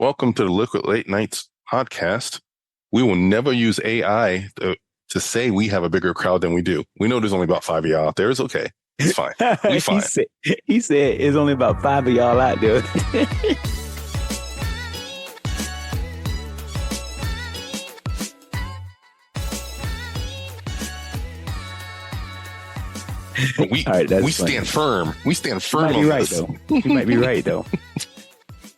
Welcome to the Liquid Late Nights podcast. We will never use AI to say we have a bigger crowd than we do. We know there's only about 5 of y'all out there. It's okay. It's fine. We fine. He said it's only about 5 of y'all out there. We stand firm. We stand firm on this. You might be right, though.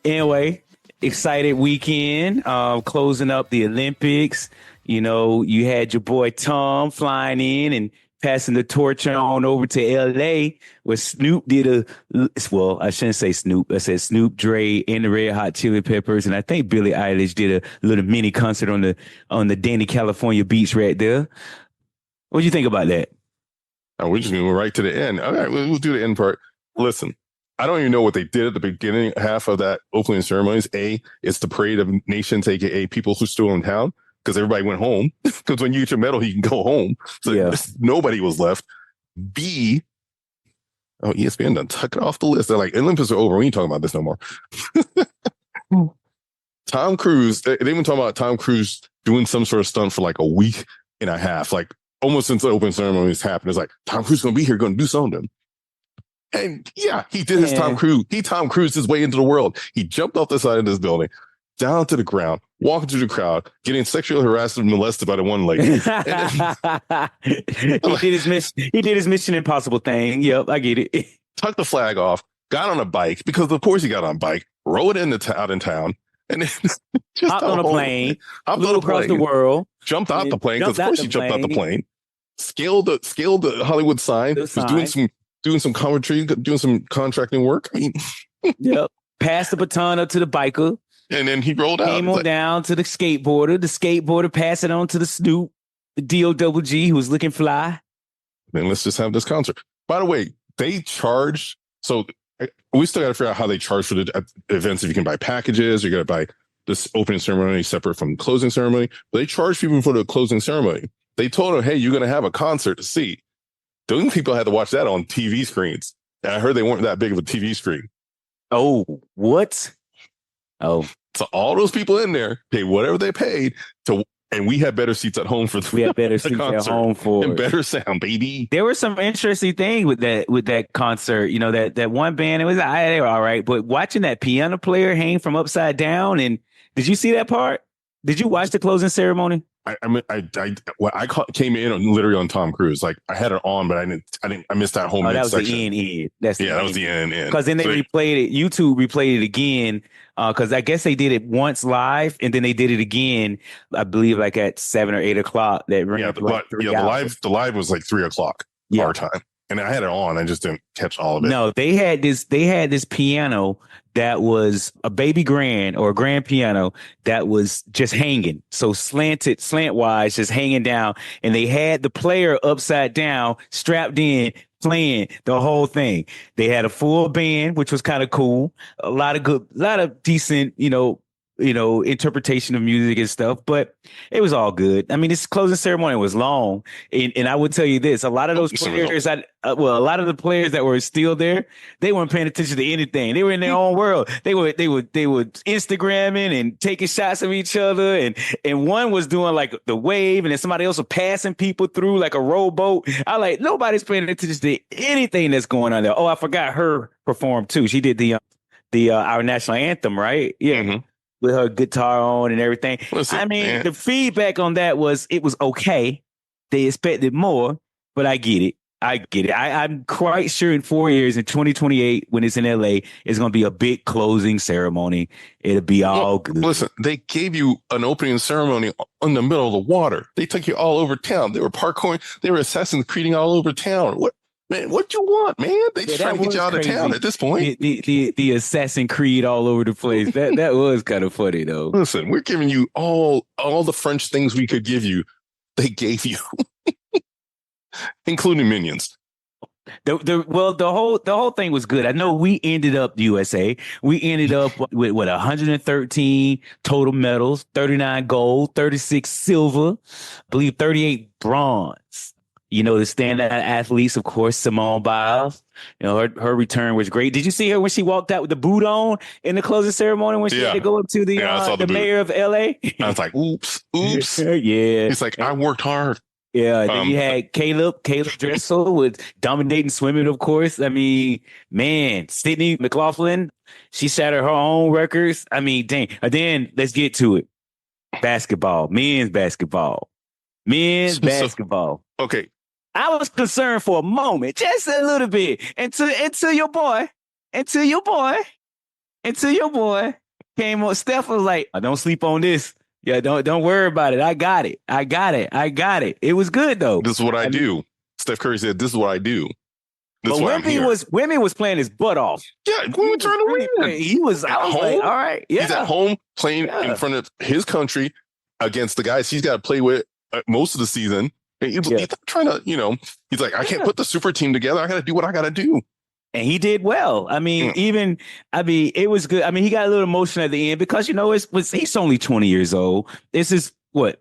Anyway, excited weekend, closing up the Olympics. You know, you had your boy Tom flying in and passing the torch on over to L.A. where Snoop did I shouldn't say Snoop. I said Snoop, Dre, and the Red Hot Chili Peppers. And I think Billie Eilish did a little mini concert on the Danny, California beach right there. What do you think about that? Oh, we're just going to go right to the end. All right, we'll do the end part. Listen, I don't even know what they did at the beginning half of that opening ceremonies. It's the Parade of Nations, aka people who still in town, because everybody went home. Because when you get your medal, you can go home. So nobody was left. B, ESPN done took it off the list. They're like, Olympics are over. We ain't talking about this no more. Tom Cruise, they even talking about Tom Cruise doing some sort of stunt for like a week and a half, like almost since the opening ceremonies happened. It's like, Tom Cruise going to be here, going to do something. And yeah, he did his Tom Cruise. He Tom Cruised his way into the world. He jumped off the side of this building, down to the ground, walking through the crowd, getting sexually harassed and molested by the one lady. He did his Mission Impossible thing. Yep, I get it. Took the flag off, got on a bike, because of course he got on a bike, rode out in town, and then just hopped on a plane, flew across the world, jumped out the plane, because of course he jumped out the plane, scaled the Hollywood sign, was doing some commentary, doing some contracting work. I mean, yep. Passed the baton up to the biker. And then he rolled out. Came on down to the skateboarder. The skateboarder passed it on to the Snoop, the D-O-double-G, who was looking fly. Then let's just have this concert. By the way, they charge. So we still got to figure out how they charge for the events. If you can buy packages, you're going to buy this opening ceremony separate from the closing ceremony. But they charge people for the closing ceremony. They told them, hey, you're going to have a concert to see. Those people had to watch that on TV screens. And I heard they weren't that big of a TV screen. Oh, what? Oh. So all those people in there paid whatever they paid and we had better seats at home for we had better seats at home for and better sound, baby. There was some interesting thing with that concert. You know, that one band, they were all right, but watching that piano player hang from upside down, and did you see that part? Did you watch the closing ceremony? I came in literally on Tom Cruise. Like I had it on, but I missed that whole that was section. The end. That was the end. Because then they replayed it. YouTube replayed it again. Because I guess they did it once live, and then they did it again. I believe like at 7 or 8 o'clock. The live was like 3 o'clock our time, and I had it on. I just didn't catch all of it. No, they had this piano that was a baby grand or a grand piano that was just hanging. So slantwise, just hanging down. And they had the player upside down, strapped in, playing the whole thing. They had a full band, which was kind of cool. A lot of decent, interpretation of music and stuff, but it was all good. I mean, this closing ceremony was long, and I would tell you this: a lot of those players, a lot of the players that were still there, they weren't paying attention to anything. They were in their own world. They were Instagramming and taking shots of each other, and one was doing like the wave, and then somebody else was passing people through like a rowboat. I like nobody's paying attention to anything that's going on there. Oh, I forgot her performed too. She did the our national anthem, right? Yeah. Mm-hmm. With her guitar on and everything. Listen, the feedback on that was it was okay. They expected more, but I get it. I'm quite sure in 4 years, in 2028, when it's in LA, it's going to be a big closing ceremony. It'll be all good. Listen, they gave you an opening ceremony in the middle of the water. They took you all over town. They were parkouring. They were Assassin's Creeding all over town. Man, what you want, man? They just trying to get you out of town at this point. The Assassin's Creed all over the place. That was kind of funny, though. Listen, we're giving you all the French things we could give you. They gave you, including Minions. The whole thing was good. I know we ended up USA. We ended up with 113 total medals, 39 gold, 36 silver, I believe 38 bronze. You know, the standout athletes, of course, Simone Biles. You know, her return was great. Did you see her when she walked out with the boot on in the closing ceremony when she had to go up to the mayor of LA? I was like, oops. Yeah. He's like, I worked hard. Yeah, then you had Caleb Dressel with dominating swimming, of course. I mean, man, Sydney McLaughlin, she shattered her own records. I mean, dang. And then let's get to it. Basketball, men's basketball. Okay. I was concerned for a moment, just a little bit, until your boy came on. Steph was like, "I don't sleep on this. Yeah, don't worry about it. I got it. It was good though. This is what I do." Steph Curry said, "This is what I do." But Wemby was playing his butt off. Yeah, we were trying to win. He was at home. Like, all right, yeah. He's at home playing in front of his country against the guys he's got to play with most of the season. He's trying to, he's like, I can't put the super team together. I got to do what I got to do. And he did well. I mean, it was good. I mean, he got a little emotional at the end because, he's only 20 years old. This is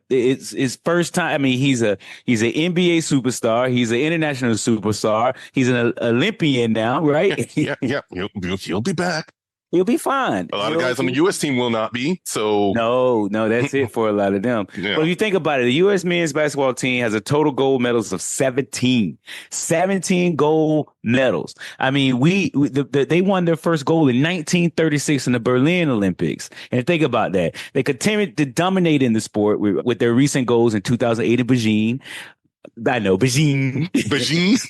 it's his first time. I mean, he's an NBA superstar. He's an international superstar. He's an Olympian now, right? Yeah. He'll be back. He'll be fine. A lot of guys on the U.S. team will not be. So no, that's it for a lot of them. Yeah. But if you think about it, the U.S. men's basketball team has a total gold medals of 17 gold medals. I mean, they won their first gold in 1936 in the Berlin Olympics. And think about that. They continued to dominate in the sport with their recent goals in 2008 in Beijing. I know, Beijing.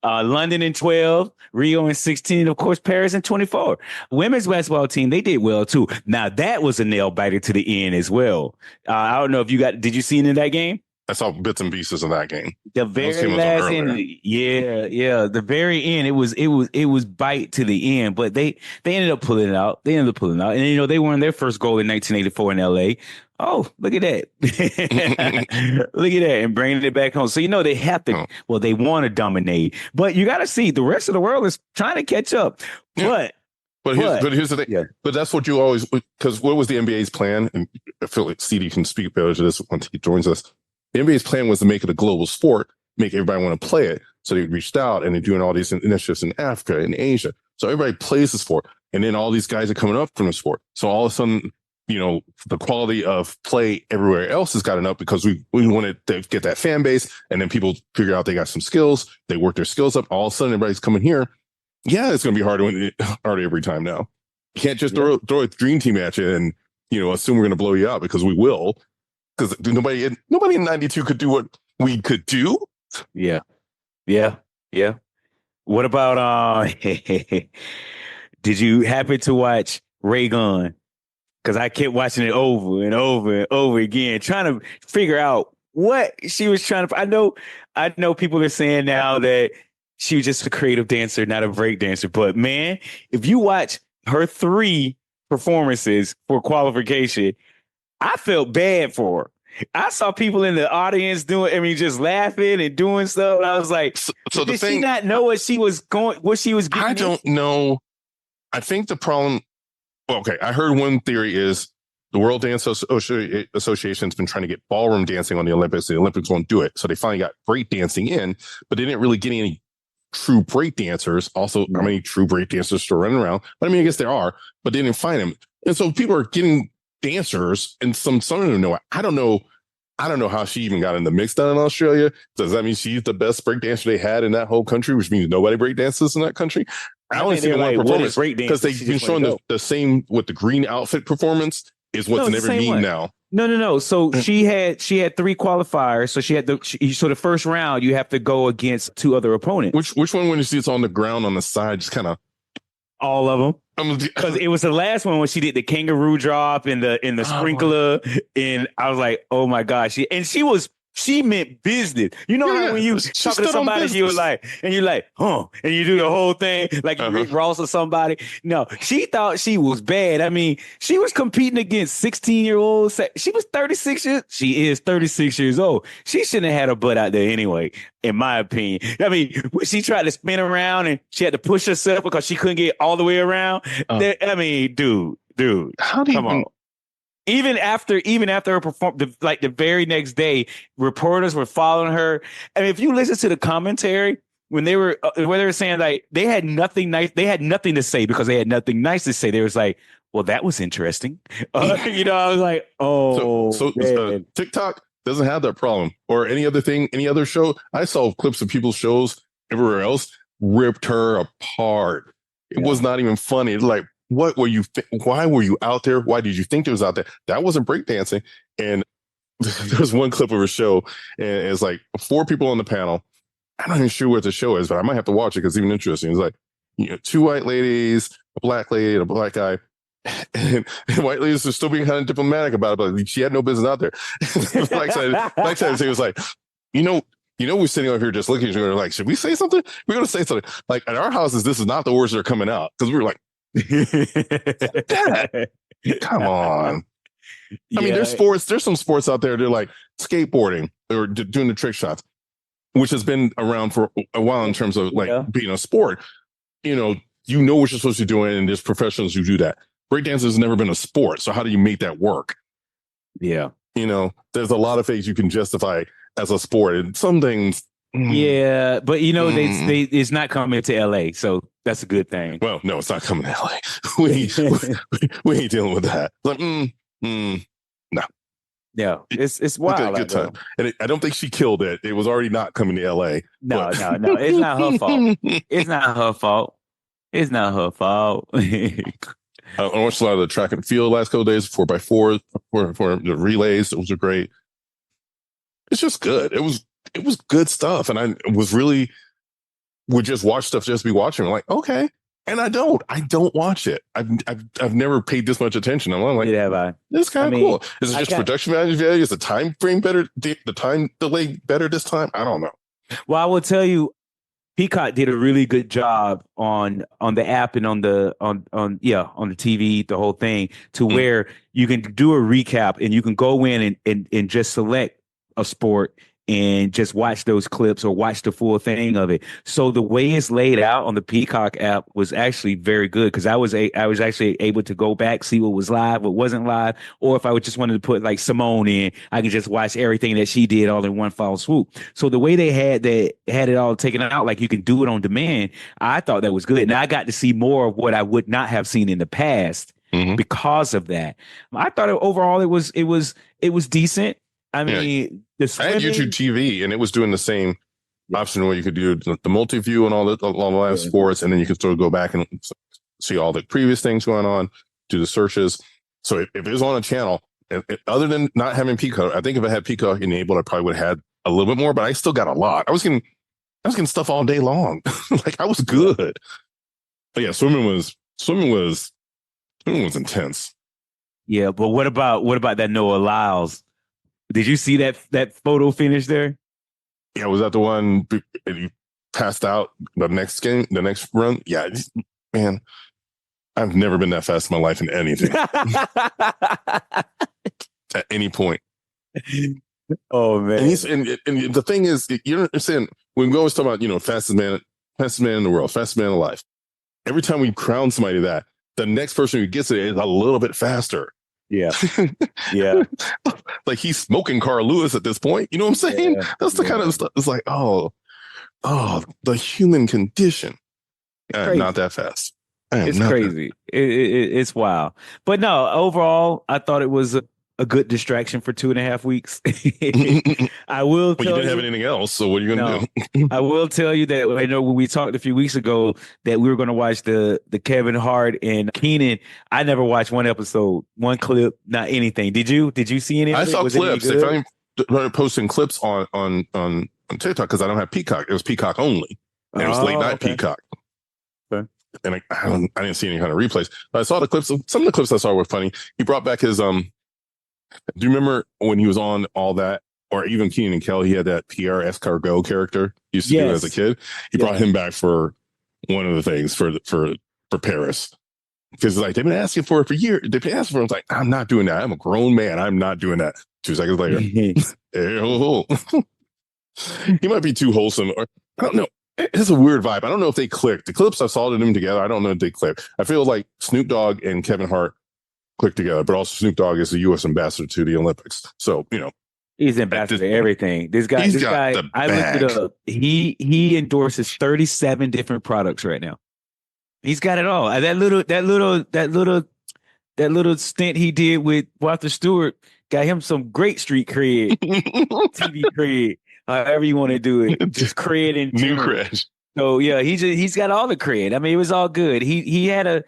London in 12, Rio in 16, of course, Paris in 24. Women's basketball team, they did well too. Now that was a nail biter to the end as well. I don't know if did you see it in that game? I saw bits and pieces of that game. The very last end, the very end, it was bite to the end, but they ended up pulling it out. And they won their first goal in 1984 in LA. Oh, look at that. Look at that. And bringing it back home. So, they have to, they want to dominate. But you got to see, the rest of the world is trying to catch up. Yeah. But here's the thing. Yeah. But that's what you always, because what was the NBA's plan? And I feel like CD can speak better to this once he joins us. The NBA's plan was to make it a global sport, make everybody want to play it. So they reached out and they're doing all these initiatives in Africa and Asia. So everybody plays the sport. And then all these guys are coming up from the sport. So all of a sudden, the quality of play everywhere else has gotten up because we wanted to get that fan base, and then people figure out they got some skills. They work their skills up. All of a sudden, everybody's coming here. Yeah, it's going to be hard every time now. You can't just throw a dream team at you and assume we're going to blow you out, because we will. Because nobody in '92 could do what we could do. Yeah. What about did you happen to watch Ray Gun? Because I kept watching it over and over and over again, trying to figure out what she was trying to. I know people are saying now that she was just a creative dancer, not a break dancer. But man, if you watch her 3 performances for qualification, I felt bad for her. I saw people in the audience just laughing and doing stuff. And I was like, did she not know what she was getting? I don't know. I think the problem. Okay, I heard one theory is the World Dance Association has been trying to get ballroom dancing on the Olympics. The Olympics won't do it. So they finally got break dancing in, but they didn't really get any true break dancers. Also, how many true break dancers still running around? But I guess there are, but they didn't find them. And so people are getting dancers, and some of them know. I don't know how she even got in the mix down in Australia. Does that mean she's the best break dancer they had in that whole country, which means nobody break dances in that country? I only see one performance because they've been showing the same with the green outfit performance is what's in every meme now. No. So she had 3 qualifiers. So she had the first round you have to go against 2 other opponents. Which one when you see it's on the ground on the side, just kind of all of them? Because it was the last one when she did the kangaroo drop and the sprinkler, and I was like, oh my gosh, she meant business. You know how when you talk to somebody, you're like, and you do the whole thing like Rick Ross or somebody. No, she thought she was bad. I mean, she was competing against 16-year-olds. She was 36 years. She is 36 years old. She shouldn't have had her butt out there anyway, in my opinion. I mean, when she tried to spin around and she had to push herself because she couldn't get all the way around. I mean, dude, come on. Even after her perform, the very next day, reporters were following her. I mean, if you listen to the commentary when they were saying like they had nothing nice, they had nothing to say because they had nothing nice to say. They was like, well, that was interesting. I was like, oh, so TikTok doesn't have that problem, or any other show. I saw clips of people's shows everywhere else ripped her apart. It was not even funny. It's like, what were you? Why were you out there? Why did you think it was out there? That wasn't breakdancing. And there was one clip of her show, and it's like 4 people on the panel. I'm not even sure what the show is, but I might have to watch it because it's even interesting. It's like, 2 white ladies, a black lady, and a black guy. And white ladies are still being kind of diplomatic about it, but she had no business out there. Black side, it was like, we're sitting over here just looking at each other like, should we say something? We're going to say something. Like, at our houses, this is not the words that are coming out, because we were like, come on. I mean, there's some sports out there. They're like skateboarding or doing the trick shots, which has been around for a while in terms of like being a sport. What you're supposed to be doing, and there's professionals who do that. Breakdance has never been a sport, so how do you make that work? Yeah, there's a lot of things you can justify as a sport, and some things. Yeah, but they it's not coming to LA, so that's a good thing. Well, no, it's not coming to LA. we ain't dealing with that. Like, no. Yeah, it's wild. Good time. And I don't think she killed it. It was already not coming to LA. No, it's not her fault. It's not her fault. It's not her fault. I watched a lot of the track and field last couple of days, 4x4 for the relays. Those are great. It's just good. It was good stuff, and I would just watch stuff just to be watching. I'm like, okay, and I don't watch it. I've never paid this much attention. I'm like, this is kind of cool. Is it just production value? Is the time frame better? The time delay better this time? I don't know. Well, I will tell you, Peacock did a really good job on the app and on the TV, the whole thing, to where you can do a recap and you can go in and just select a sport and just watch those clips or watch the full thing of it. So the way it's laid out on the Peacock app was actually very good, because I was actually able to go back, see what was live, what wasn't live, or if I would just wanted to put like Simone in, I can just watch everything that she did all in one foul swoop. So the way they had it all taken out, like you can do it on demand, I thought that was good. And I got to see more of what I would not have seen in the past because of that. I thought overall it was decent. I mean, I had YouTube TV, and it was doing the same option where you could do the multi-view and all the live sports, and then you could sort of go back and see all the previous things going on, do the searches. So if it was on a channel, other than not having Peacock, I think if I had Peacock enabled, I probably would have had a little bit more, but I still got a lot. I was getting stuff all day long. Like, I was good. But yeah, swimming was intense. Yeah, but what about that Noah Lyles? Did you see that photo finish there? Yeah, was that the one he passed out the next game, the next run? Yeah, man, I've never been that fast in my life in anything. At any point. Oh man! And the thing is, you understand, when we always talk about fastest man in the world, fastest man alive. Every time we crown somebody that, the next person who gets it is a little bit faster. Yeah. Yeah. Like, he's smoking Carl Lewis at this point. You know what I'm saying? Yeah. That's the kind of stuff. It's like, oh, the human condition. I'm not that fast. It's crazy. It's wild. But no, overall, I thought it was a good distraction for 2.5 weeks. I will tell you. You didn't have anything else, so what are you going to do? I will tell you that I know when we talked a few weeks ago that we were going to watch the Kevin Hart and Keenan. I never watched one episode, one clip, not anything. Did you see anything? I saw clips. They finally started posting clips on TikTok because I don't have Peacock. It was Peacock only. And it was late night Peacock. Okay. And I didn't see any kind of replays. But I saw the clips. Some of the clips I saw were funny. He brought back his do you remember when he was on All That, or even Keenan and Kel? He had that Pierre Escargot character he used to do as a kid. He brought him back for one of the things for Paris, because like, they've been asking for it for years. They've been asking for it. I was like, I'm not doing that. I'm a grown man. I'm not doing that. 2 seconds later, he might be too wholesome, or I don't know. It's a weird vibe. I don't know if they clicked. The clips I saw them together, I don't know if they clicked. I feel like Snoop Dogg and Kevin Hart click together. But also Snoop Dogg is the U.S. ambassador to the Olympics. So, he's ambassador to everything. This guy, I looked it up. He endorses 37 different products right now. He's got it all. That little stint he did with Martha Stewart got him some great street cred, TV cred, however you want to do it. Just cred and new cred. So yeah, he's got all the cred. I mean, it was all good. The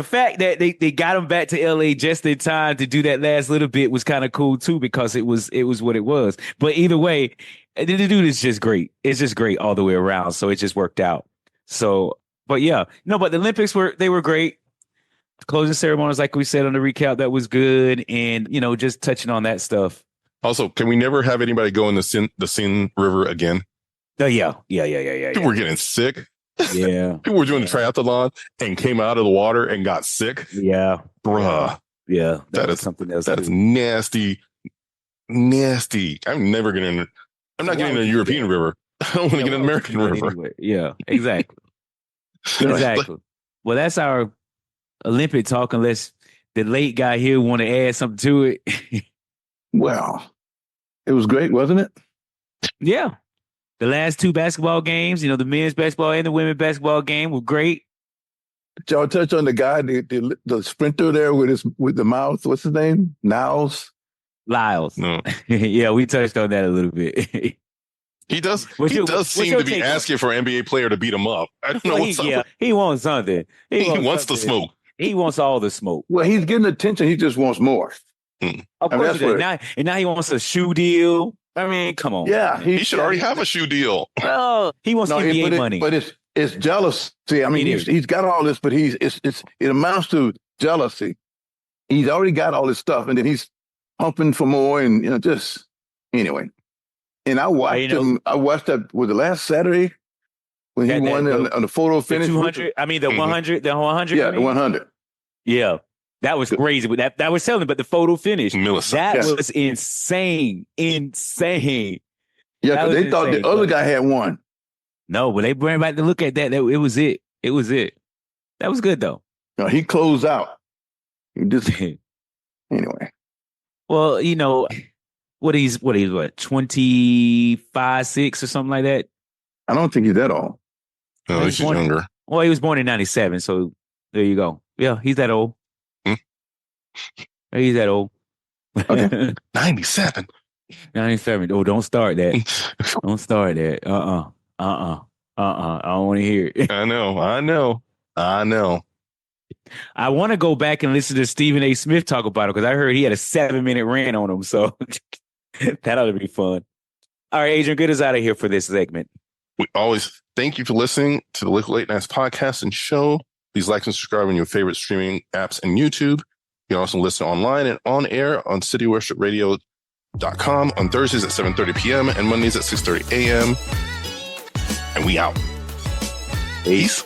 fact that they got him back to LA just in time to do that last little bit was kind of cool too, because it was what it was. But either way, the dude is just great. It's just great all the way around. So it just worked out. So, but yeah, no, but the Olympics were great. The closing ceremonies, like we said on the recap, that was good. And, just touching on that stuff. Also, can we never have anybody go in the Seine River again? Oh, yeah. People were getting sick. Yeah. People were doing the triathlon and came out of the water and got sick. Yeah. Bruh. Yeah. That is something else. That is nasty. Nasty. I'm not getting in a European river. I want to get in an American river. Anyway. Yeah, exactly. Exactly. Well, that's our Olympic talk, unless the late guy here want to add something to it. Well, it was great, wasn't it? Yeah. The last two basketball games, the men's basketball and the women's basketball game were great. Did y'all touch on the guy, the sprinter there with the mouth? What's his name? Lyles. No. Yeah, we touched on that a little bit. He does seem to be asking for an NBA player to beat him up. I don't know what's up. Yeah, he wants something. He wants the smoke. He wants all the smoke. Well, he's getting attention. He just wants more. Of course, now he wants a shoe deal. I mean, come on. Yeah, he should already have a shoe deal. Well, he wants NBA money. But it's jealousy. I mean, he's got all this, but it amounts to jealousy. He's already got all this stuff, and then he's pumping for more, and just anyway. And I watched him. I watched that was the last Saturday when he won on the photo finish. 200. I mean, the 100. The 100. Yeah, the 100. Yeah, that was crazy. But that was selling. But the photo finish, that was insane. Insane. Yeah, because they thought the other guy had won. No, but they went back to look at that. It was it. It was it. That was good though. No, he closed out. He just anyway. Well, what 25-6 or something like that? I don't think he's that old. No, he's younger. Well, he was born in 97, so there you go. Yeah, he's that old. He's that old. Okay. 97. 97. Oh, don't start that. Don't start that. I don't want to hear it. I know. I want to go back and listen to Stephen A. Smith talk about it, because I heard he had a 7-minute rant on him. So that ought to be fun. All right, Adrian, get us out of here for this segment. We always thank you for listening to the Liquid Late Nights podcast and show. Please like and subscribe on your favorite streaming apps and YouTube. You can also listen online and on air on cityworshipradio.com on Thursdays at 7:30 p.m. and Mondays at 6:30 a.m. And we out. Peace.